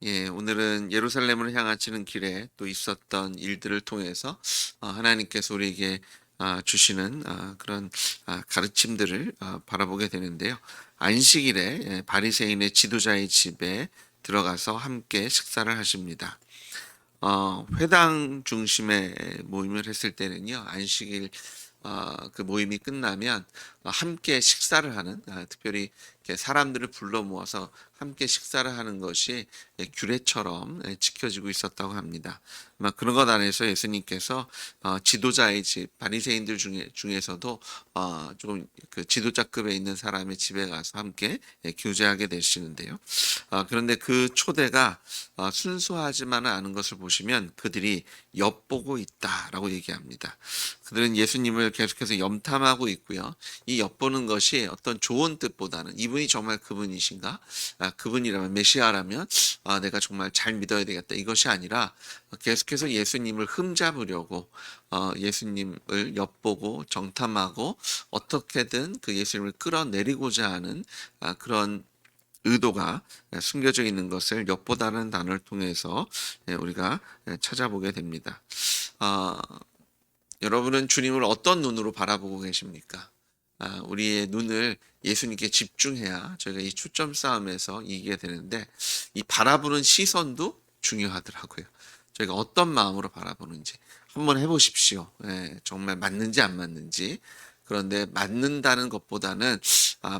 예, 오늘은 예루살렘을 향하시는 길에 또 있었던 일들을 통해서 하나님께서 우리에게 주시는 그런 가르침들을 바라보게 되는데요. 안식일에 바리새인의 지도자의 집에 들어가서 함께 식사를 하십니다. 회당 중심의 모임을 했을 때는요, 안식일 그 모임이 끝나면 함께 식사를 하는, 특별히 이렇게 사람들을 불러 모아서 함께 식사를 하는 것이 규례처럼 지켜지고 있었다고 합니다. 아마 그런 것 안에서 예수님께서 지도자의 집, 바리새인들 중에서도 조금 그 지도자급에 있는 사람의 집에 가서 함께 교제하게 되시는데요. 그런데 그 초대가 순수하지만은 않은 것을 보시면 그들이 엿보고 있다라고 얘기합니다. 그들은 예수님을 계속해서 염탐하고 있고요. 이 엿보는 것이 어떤 좋은 뜻보다는 이분이 정말 그분이신가? 그분이라면 메시아라면 내가 정말 잘 믿어야 되겠다. 이것이 아니라 계속해서 예수님을 흠잡으려고 예수님을 엿보고 정탐하고 어떻게든 그 예수님을 끌어내리고자 하는 그런 의도가 숨겨져 있는 것을 엿보다는 단어를 통해서 우리가 찾아보게 됩니다. 아, 여러분은 주님을 어떤 눈으로 바라보고 계십니까? 우리의 눈을 예수님께 집중해야 저희가 이 초점 싸움에서 이기게 되는데 이 바라보는 시선도 중요하더라고요. 저희가 어떤 마음으로 바라보는지 한번 해보십시오. 정말 맞는지 안 맞는지. 그런데 맞는다는 것보다는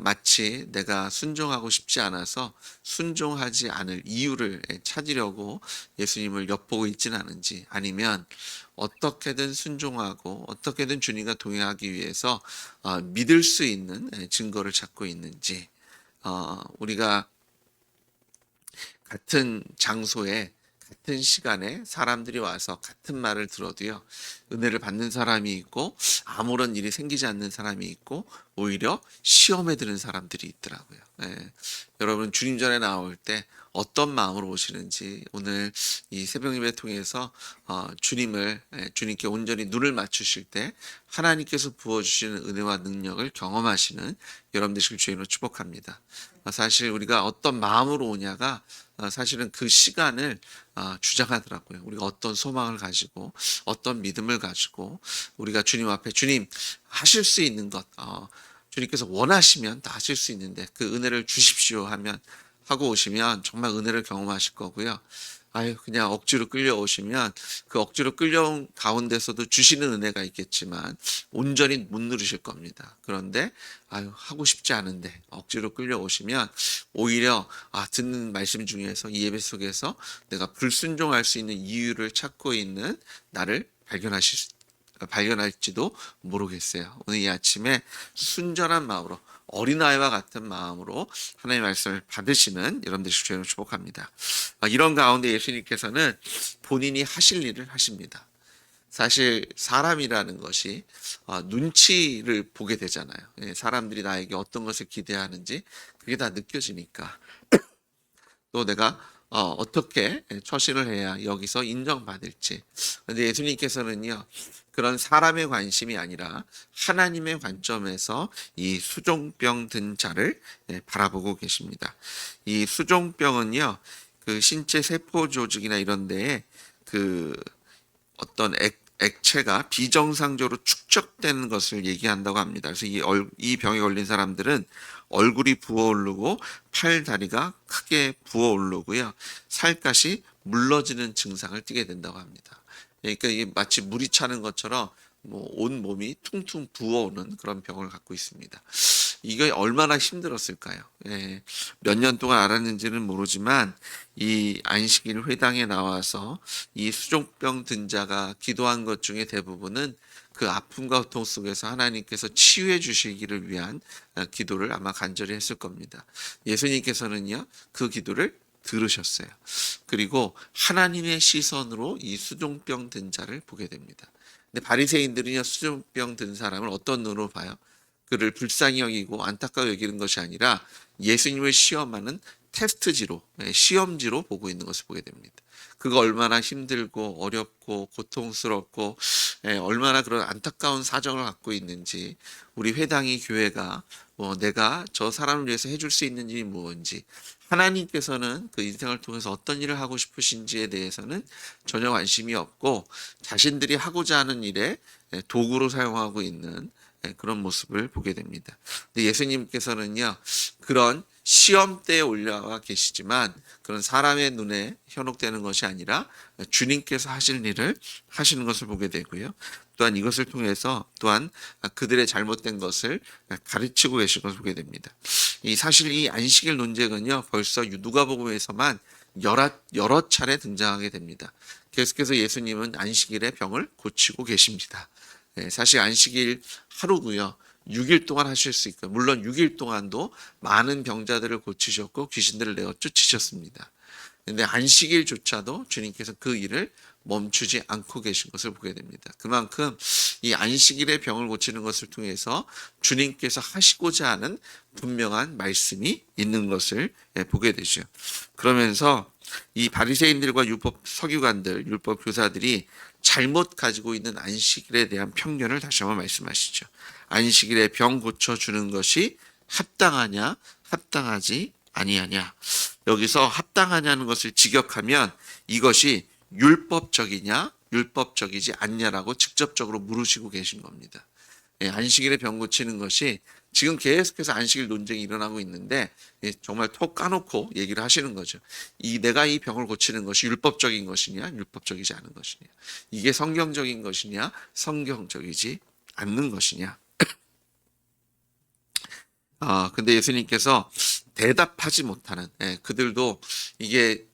마치 내가 순종하고 싶지 않아서 순종하지 않을 이유를 찾으려고 예수님을 엿보고 있지는 않은지, 아니면 어떻게든 순종하고 어떻게든 주님과 동행하기 위해서 믿을 수 있는 증거를 찾고 있는지. 우리가 같은 장소에 같은 시간에 사람들이 와서 같은 말을 들어도요, 은혜를 받는 사람이 있고 아무런 일이 생기지 않는 사람이 있고 오히려 시험에 드는 사람들이 있더라고요. 여러분 주님 전에 나올 때 어떤 마음으로 오시는지 오늘 이 새벽 예배 통해서 주님께 온전히 눈을 맞추실 때 하나님께서 부어주시는 은혜와 능력을 경험하시는 여러분 되시길 주님으로 축복합니다. 사실 우리가 어떤 마음으로 오냐가 사실은 그 시간을 주장하더라고요. 우리가 어떤 소망을 가지고 어떤 믿음을 가지고 우리가 주님 앞에 주님 하실 수 있는 것, 주님께서 원하시면 다 하실 수 있는데 그 은혜를 주십시오 하고 오시면 정말 은혜를 경험하실 거고요. 그냥 억지로 끌려오시면 그 억지로 끌려온 가운데서도 주시는 은혜가 있겠지만 온전히 못 누리실 겁니다. 그런데 하고 싶지 않은데 억지로 끌려오시면 오히려 듣는 말씀 중에서 이 예배 속에서 내가 불순종할 수 있는 이유를 찾고 있는 나를 발견할지도 모르겠어요. 오늘 이 아침에 순전한 마음으로 어린아이와 같은 마음으로 하나님의 말씀을 받으시는 여러분들 주님을 축복합니다. 이런 가운데 예수님께서는 본인이 하실 일을 하십니다. 사실 사람이라는 것이 눈치를 보게 되잖아요. 사람들이 나에게 어떤 것을 기대하는지 그게 다 느껴지니까 또 내가 어떻게 처신을 해야 여기서 인정받을지. 그런데 예수님께서는요, 그런 사람의 관심이 아니라 하나님의 관점에서 이 수종병 든 자를 바라보고 계십니다. 이 수종병은요, 그 신체 세포 조직이나 이런 데에 그 어떤 액체가 비정상적으로 축적되는 것을 얘기한다고 합니다. 그래서 이 병에 걸린 사람들은 얼굴이 부어오르고 팔, 다리가 크게 부어오르고요. 살갗이 물러지는 증상을 띠게 된다고 합니다. 그러니까 이게 마치 물이 차는 것처럼 온 몸이 퉁퉁 부어오는 그런 병을 갖고 있습니다. 이게 얼마나 힘들었을까요? 몇 년 동안 알았는지는 모르지만 이 안식일 회당에 나와서 이 수종병 든 자가 기도한 것 중에 대부분은 그 아픔과 고통 속에서 하나님께서 치유해 주시기를 위한 기도를 아마 간절히 했을 겁니다. 예수님께서는요, 그 기도를 들으셨어요. 그리고 하나님의 시선으로 이 수종병 든 자를 보게 됩니다. 근데 바리새인들은요, 수종병 든 사람을 어떤 눈으로 봐요? 그를 불쌍히 여기고 안타까워 여기는 것이 아니라 예수님을 시험하는 테스트지로, 시험지로 보고 있는 것을 보게 됩니다. 그가 얼마나 힘들고 어렵고 고통스럽고 얼마나 그런 안타까운 사정을 갖고 있는지, 우리 회당이 교회가 내가 저 사람을 위해서 해줄 수 있는 일이 무엇인지, 하나님께서는 그 인생을 통해서 어떤 일을 하고 싶으신지에 대해서는 전혀 관심이 없고 자신들이 하고자 하는 일에 도구로 사용하고 있는 그런 모습을 보게 됩니다. 근데 예수님께서는요, 그런 시험대에 올라와 계시지만 그런 사람의 눈에 현혹되는 것이 아니라 주님께서 하실 일을 하시는 것을 보게 되고요. 또한 이것을 통해서 또한 그들의 잘못된 것을 가르치고 계신 것을 보게 됩니다. 사실 이 안식일 논쟁은요, 벌써 누가복음에서만 여러 차례 등장하게 됩니다. 계속해서 예수님은 안식일에 병을 고치고 계십니다. 사실 안식일 하루고요. 6일 동안 하실 수 있고, 물론 6일 동안도 많은 병자들을 고치셨고 귀신들을 내어 쫓으셨습니다. 근데 안식일조차도 주님께서 그 일을 멈추지 않고 계신 것을 보게 됩니다. 그만큼 이 안식일의 병을 고치는 것을 통해서 주님께서 하시고자 하는 분명한 말씀이 있는 것을 보게 되죠. 그러면서 이 바리새인들과 율법 서기관들, 율법 교사들이 잘못 가지고 있는 안식일에 대한 편견을 다시 한번 말씀하시죠. 안식일에 병 고쳐주는 것이 합당하냐, 합당하지 아니하냐. 여기서 합당하냐는 것을 직역하면 이것이 율법적이냐, 율법적이지 않냐라고 직접적으로 물으시고 계신 겁니다. 안식일에 병 고치는 것이 지금 계속해서 안식일 논쟁이 일어나고 있는데 정말 톡 까놓고 얘기를 하시는 거죠. 내가 이 병을 고치는 것이 율법적인 것이냐, 율법적이지 않은 것이냐. 이게 성경적인 것이냐, 성경적이지 않는 것이냐. 근데 예수님께서 대답하지 못하는, 그들도 이게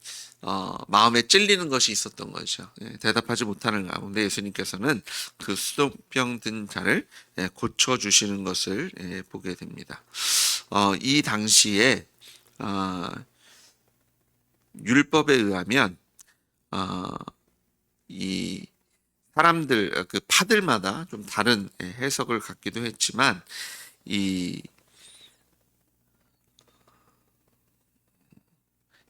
마음에 찔리는 것이 있었던 거죠. 대답하지 못하는 가운데 예수님께서는 그 수도병 든 자를 고쳐주시는 것을 보게 됩니다. 이 당시에 율법에 의하면 이 사람들 그 파들마다 좀 다른 해석을 갖기도 했지만 이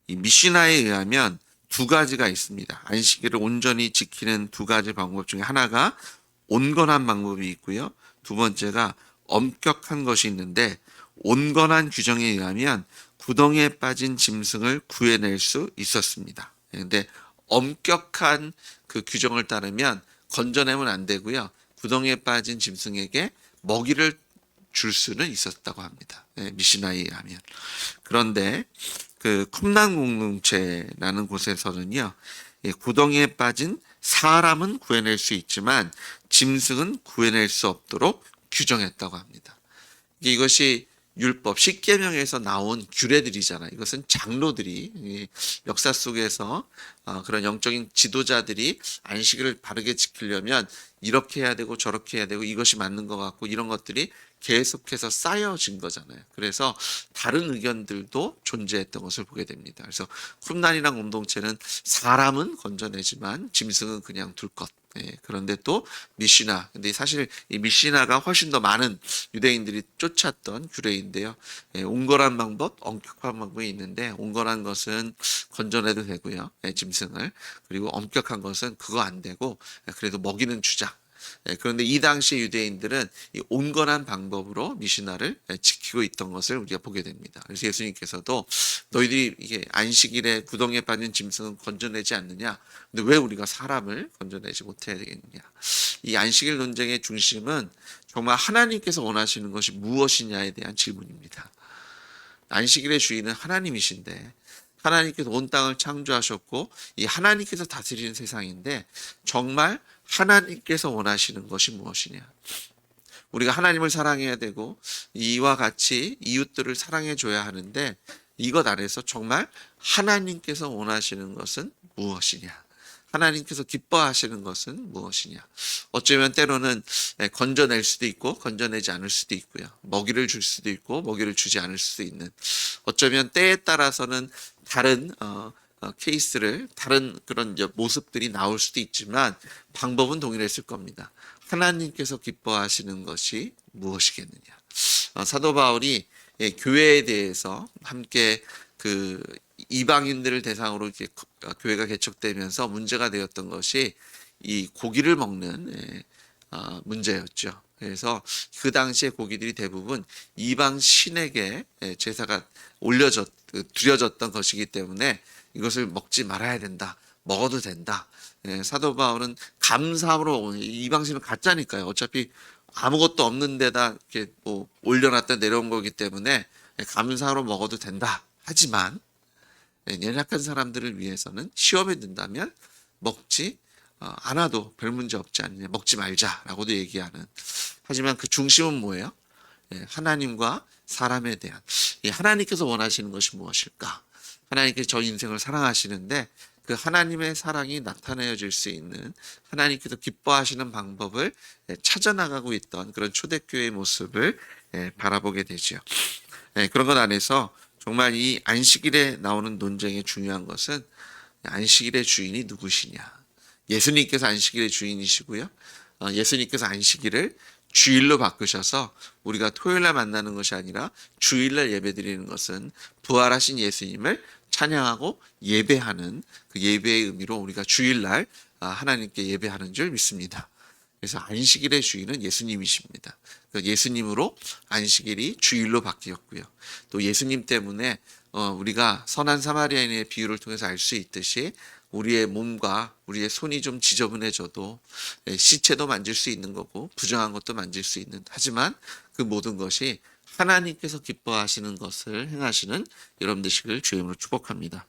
미시나에 의하면 두 가지가 있습니다. 안식일을 온전히 지키는 두 가지 방법 중에 하나가 온건한 방법이 있고요. 두 번째가 엄격한 것이 있는데, 온건한 규정에 의하면 구덩이에 빠진 짐승을 구해낼 수 있었습니다. 그런데 엄격한 그 규정을 따르면 건져내면 안 되고요. 구덩이에 빠진 짐승에게 먹이를 줄 수는 있었다고 합니다. 미시나에 의하면. 그런데 그 쿰란 공동체라는 곳에서는요, 구덩이에 빠진 사람은 구해낼 수 있지만 짐승은 구해낼 수 없도록 규정했다고 합니다. 이것이 율법, 십계명에서 나온 규례들이잖아요. 이것은 장로들이 역사 속에서 그런 영적인 지도자들이 안식일을 바르게 지키려면 이렇게 해야 되고 저렇게 해야 되고 이것이 맞는 것 같고 이런 것들이 계속해서 쌓여진 거잖아요. 그래서 다른 의견들도 존재했던 것을 보게 됩니다. 그래서 쿰란이란 공동체는 사람은 건져내지만 짐승은 그냥 둘 것. 그런데 또 미시나, 근데 사실 이 미시나가 훨씬 더 많은 유대인들이 쫓았던 규례인데요. 온건한 방법, 엄격한 방법이 있는데, 온건한 것은 건져내도 되고요, 짐승을. 그리고 엄격한 것은 그거 안 되고 그래도 먹이는 주자. 그런데 이 당시 유대인들은 이 온건한 방법으로 미시나를 지키고 있던 것을 우리가 보게 됩니다. 그래서 예수님께서도 너희들이 이게 안식일에 구덩이에 빠진 짐승은 건져내지 않느냐? 근데 왜 우리가 사람을 건져내지 못해야 되겠느냐? 이 안식일 논쟁의 중심은 정말 하나님께서 원하시는 것이 무엇이냐에 대한 질문입니다. 안식일의 주인은 하나님이신데 하나님께서 온 땅을 창조하셨고 이 하나님께서 다스리는 세상인데 정말 하나님께서 원하시는 것이 무엇이냐? 우리가 하나님을 사랑해야 되고 이와 같이 이웃들을 사랑해 줘야 하는데 이것 안에서 정말 하나님께서 원하시는 것은 무엇이냐? 하나님께서 기뻐하시는 것은 무엇이냐? 어쩌면 때로는 건져낼 수도 있고 건져내지 않을 수도 있고요. 먹이를 줄 수도 있고 먹이를 주지 않을 수도 있는, 어쩌면 때에 따라서는 다른 케이스를, 다른 그런 모습들이 나올 수도 있지만 방법은 동일했을 겁니다. 하나님께서 기뻐하시는 것이 무엇이겠느냐? 사도 바울이 교회에 대해서 함께 그 이방인들을 대상으로 이렇게 교회가 개척되면서 문제가 되었던 것이 이 고기를 먹는 문제였죠. 그래서 그 당시에 고기들이 대부분 이방 신에게 제사가 드려졌던 것이기 때문에 이것을 먹지 말아야 된다. 먹어도 된다. 사도 바울은 감사함으로 이방 신은 가짜니까요. 어차피 아무것도 없는 데다 이렇게 뭐 올려놨다 내려온 거기 때문에 감사로 먹어도 된다. 하지만 연약한 사람들을 위해서는 시험에 든다면 먹지 않아도 별 문제 없지 않느냐. 먹지 말자라고도 얘기하는. 하지만 그 중심은 뭐예요? 하나님과 사람에 대한. 하나님께서 원하시는 것이 무엇일까? 하나님께서 저 인생을 사랑하시는데 그 하나님의 사랑이 나타내어질 수 있는, 하나님께서 기뻐하시는 방법을 찾아나가고 있던 그런 초대교회의 모습을 바라보게 되죠. 그런 것 안에서 정말 이 안식일에 나오는 논쟁의 중요한 것은 안식일의 주인이 누구시냐. 예수님께서 안식일의 주인이시고요. 예수님께서 안식일을 주일로 바꾸셔서 우리가 토요일날 만나는 것이 아니라 주일날 예배드리는 것은 부활하신 예수님을 찬양하고 예배하는 그 예배의 의미로 우리가 주일날 하나님께 예배하는 줄 믿습니다. 그래서 안식일의 주인은 예수님이십니다. 예수님으로 안식일이 주일로 바뀌었고요. 또 예수님 때문에 우리가 선한 사마리아인의 비유를 통해서 알 수 있듯이 우리의 몸과 우리의 손이 좀 지저분해져도 시체도 만질 수 있는 거고 부정한 것도 만질 수 있는, 하지만 그 모든 것이 하나님께서 기뻐하시는 것을 행하시는 여러분 되시길 주의 이름으로 축복합니다.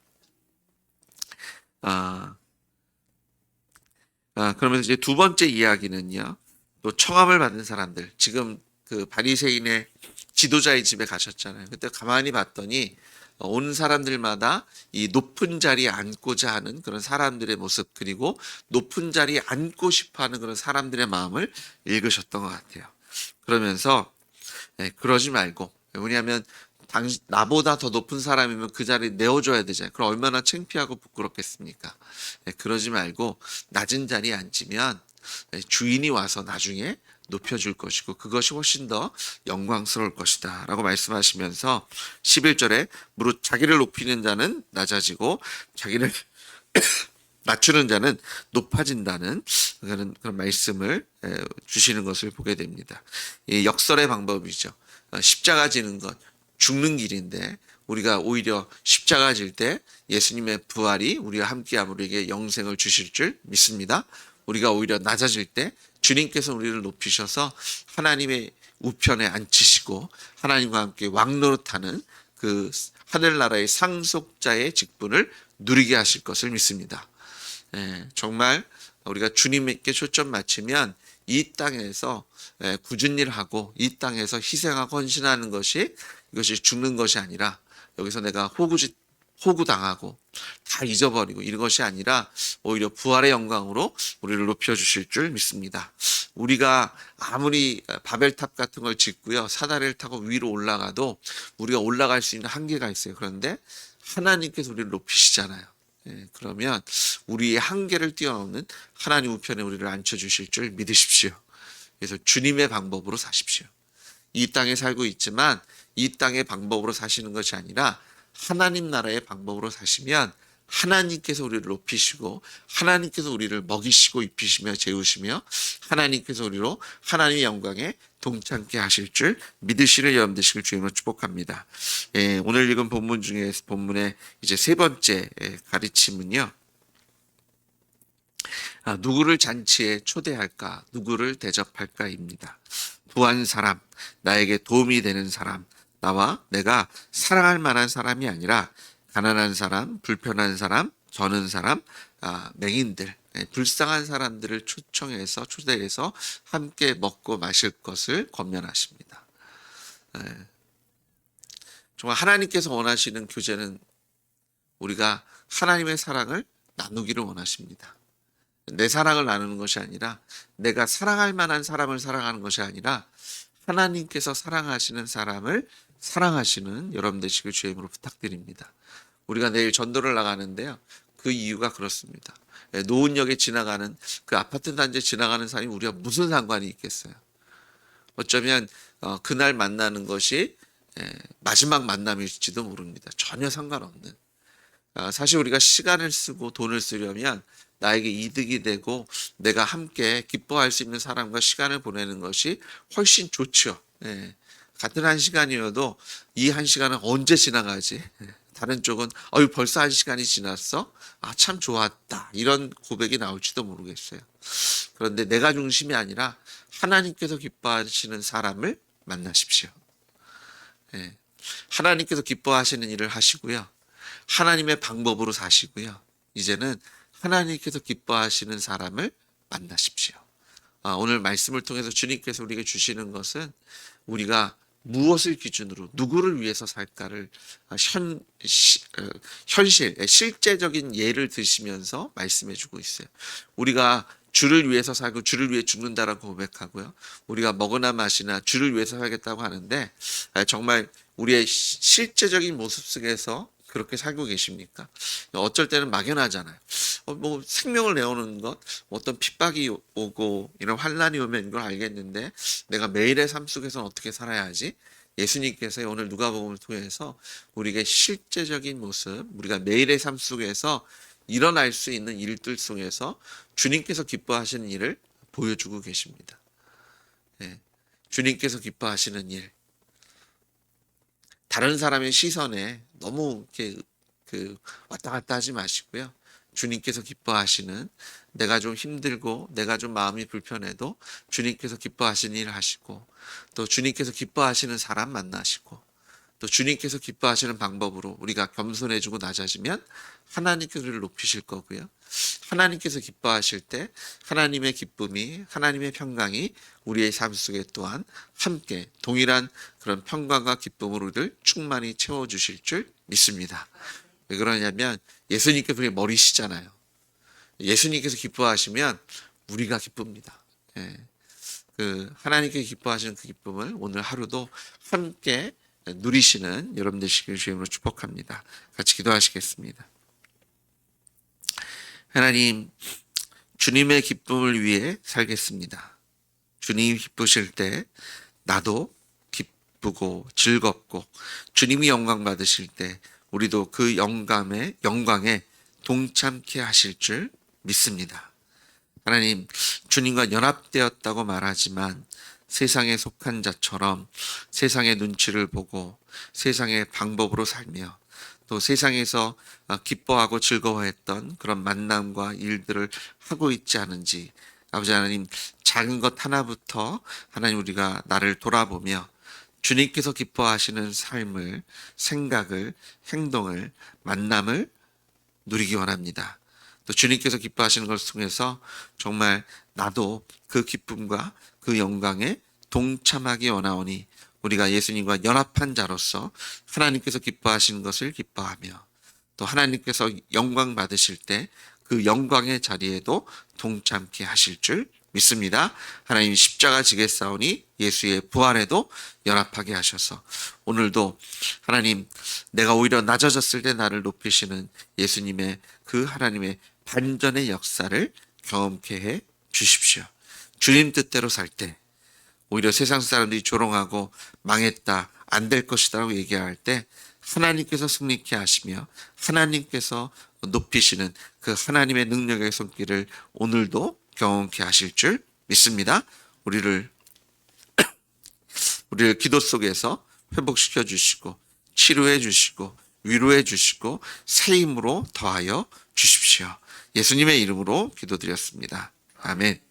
그러면서 이제 두 번째 이야기는요. 또 청함을 받은 사람들. 지금 그 바리새인의 지도자의 집에 가셨잖아요. 그때 가만히 봤더니 온 사람들마다 이 높은 자리에 앉고자 하는 그런 사람들의 모습, 그리고 높은 자리에 앉고 싶어하는 그런 사람들의 마음을 읽으셨던 것 같아요. 그러면서 그러지 말고, 왜냐하면 나보다 더 높은 사람이면 그 자리 내어줘야 되잖아요. 그럼 얼마나 창피하고 부끄럽겠습니까? 그러지 말고 낮은 자리에 앉으면 주인이 와서 나중에 높여줄 것이고 그것이 훨씬 더 영광스러울 것이다 라고 말씀하시면서 11절에 무릇 자기를 높이는 자는 낮아지고 자기를 낮추는 자는 높아진다는 그런 말씀을 주시는 것을 보게 됩니다. 역설의 방법이죠. 십자가 지는 것, 죽는 길인데 우리가 오히려 십자가 질 때 예수님의 부활이 우리와 함께함으로 우리에게 영생을 주실 줄 믿습니다. 우리가 오히려 낮아질 때 주님께서 우리를 높이셔서 하나님의 우편에 앉히시고 하나님과 함께 왕노릇하는 그 하늘나라의 상속자의 직분을 누리게 하실 것을 믿습니다. 정말 우리가 주님께 초점 맞추면 이 땅에서 굳은 일하고 이 땅에서 희생하고 헌신하는 것이, 이것이 죽는 것이 아니라 여기서 내가 호구당하고 다 잊어버리고 이런 것이 아니라 오히려 부활의 영광으로 우리를 높여주실 줄 믿습니다. 우리가 아무리 바벨탑 같은 걸 짓고요, 사다리를 타고 위로 올라가도 우리가 올라갈 수 있는 한계가 있어요. 그런데 하나님께서 우리를 높이시잖아요. 그러면 우리의 한계를 뛰어넘는 하나님 우편에 우리를 앉혀주실 줄 믿으십시오. 그래서 주님의 방법으로 사십시오. 이 땅에 살고 있지만 이 땅의 방법으로 사시는 것이 아니라 하나님 나라의 방법으로 사시면 하나님께서 우리를 높이시고 하나님께서 우리를 먹이시고 입히시며 재우시며 하나님께서 우리로 하나님의 영광에 동참케 하실 줄 믿으시는 여러분 되시길 주님으로 축복합니다. 오늘 읽은 본문 중에 본문의 이제 세 번째 가르침은요. 누구를 잔치에 초대할까, 누구를 대접할까입니다. 부한 사람, 나에게 도움이 되는 사람, 나와 내가 사랑할 만한 사람이 아니라 가난한 사람, 불편한 사람, 저는 사람, 맹인들, 불쌍한 사람들을 초대해서 함께 먹고 마실 것을 권면하십니다. 정말 하나님께서 원하시는 교제는 우리가 하나님의 사랑을 나누기를 원하십니다. 내 사랑을 나누는 것이 아니라, 내가 사랑할 만한 사람을 사랑하는 것이 아니라 하나님께서 사랑하시는 사람을 사랑하시는 여러분 되시길 주의 이름으로 부탁드립니다. 우리가 내일 전도를 나가는데요, 그 이유가 그렇습니다. 노은역에 지나가는 그 아파트 단지에 지나가는 사람이 우리가 무슨 상관이 있겠어요. 어쩌면 그날 만나는 것이 마지막 만남일지도 모릅니다. 전혀 상관없는. 사실 우리가 시간을 쓰고 돈을 쓰려면 나에게 이득이 되고 내가 함께 기뻐할 수 있는 사람과 시간을 보내는 것이 훨씬 좋죠. 예. 같은 한 시간이어도 이 한 시간은 언제 지나가지? 예. 다른 쪽은 벌써 한 시간이 지났어? 참 좋았다. 이런 고백이 나올지도 모르겠어요. 그런데 내가 중심이 아니라 하나님께서 기뻐하시는 사람을 만나십시오. 예. 하나님께서 기뻐하시는 일을 하시고요. 하나님의 방법으로 사시고요. 이제는 하나님께서 기뻐하시는 사람을 만나십시오. 오늘 말씀을 통해서 주님께서 우리에게 주시는 것은 우리가 무엇을 기준으로 누구를 위해서 살까를 현실, 실제적인 예를 드시면서 말씀해 주고 있어요. 우리가 주를 위해서 살고 주를 위해 죽는다라고 고백하고요. 우리가 먹으나 마시나 주를 위해서 살겠다고 하는데 정말 우리의 실제적인 모습 속에서 그렇게 살고 계십니까? 어쩔 때는 막연하잖아요. 뭐 생명을 내어놓는 것, 어떤 핍박이 오고 이런 환란이 오면 이걸 알겠는데 내가 매일의 삶 속에서는 어떻게 살아야 하지? 예수님께서 오늘 누가복음을 통해서 우리에게 실제적인 모습, 우리가 매일의 삶 속에서 일어날 수 있는 일들 속에서 주님께서 기뻐하시는 일을 보여주고 계십니다. 예, 주님께서 기뻐하시는 일, 다른 사람의 시선에 너무 이렇게 왔다 갔다 하지 마시고요. 주님께서 기뻐하시는, 내가 좀 힘들고 내가 좀 마음이 불편해도 주님께서 기뻐하시는 일을 하시고, 또 주님께서 기뻐하시는 사람 만나시고, 또 주님께서 기뻐하시는 방법으로 우리가 겸손해지고 낮아지면 하나님께서 우리를 높이실 거고요. 하나님께서 기뻐하실 때 하나님의 기쁨이, 하나님의 평강이 우리의 삶 속에 또한 함께 동일한 그런 평강과 기쁨으로 우리를 충만히 채워주실 줄 믿습니다. 왜 그러냐면 예수님께서 우리 머리시잖아요. 예수님께서 기뻐하시면 우리가 기쁩니다. 예. 하나님께서 기뻐하시는 그 기쁨을 오늘 하루도 함께 누리시는 여러분들 되시길 주님으로 축복합니다. 같이 기도하시겠습니다. 하나님, 주님의 기쁨을 위해 살겠습니다. 주님이 기쁘실 때 나도 기쁘고 즐겁고, 주님이 영광 받으실 때 우리도 그 영광에 동참케 하실 줄 믿습니다. 하나님, 주님과 연합되었다고 말하지만 세상에 속한 자처럼 세상의 눈치를 보고 세상의 방법으로 살며 또 세상에서 기뻐하고 즐거워했던 그런 만남과 일들을 하고 있지 않은지, 아버지 하나님, 작은 것 하나부터 하나님 우리가 나를 돌아보며 주님께서 기뻐하시는 삶을, 생각을, 행동을, 만남을 누리기 원합니다. 또 주님께서 기뻐하시는 것을 통해서 정말 나도 그 기쁨과 그 영광에 동참하기 원하오니 우리가 예수님과 연합한 자로서 하나님께서 기뻐하시는 것을 기뻐하며 또 하나님께서 영광 받으실 때 그 영광의 자리에도 동참케 하실 줄 믿습니다. 하나님 십자가 지게 싸우니 예수의 부활에도 연합하게 하셔서 오늘도 하나님, 내가 오히려 낮아졌을 때 나를 높이시는 예수님의 그 하나님의 반전의 역사를 경험케 해 주십시오. 주님 뜻대로 살 때 오히려 세상 사람들이 조롱하고 망했다, 안 될 것이다라고 얘기할 때 하나님께서 승리케 하시며 하나님께서 높이시는 그 하나님의 능력의 손길을 오늘도 경험케 하실 줄 믿습니다. 우리를 기도 속에서 회복시켜 주시고 치료해 주시고 위로해 주시고 새 힘으로 더하여 주십시오. 예수님의 이름으로 기도드렸습니다. 아멘.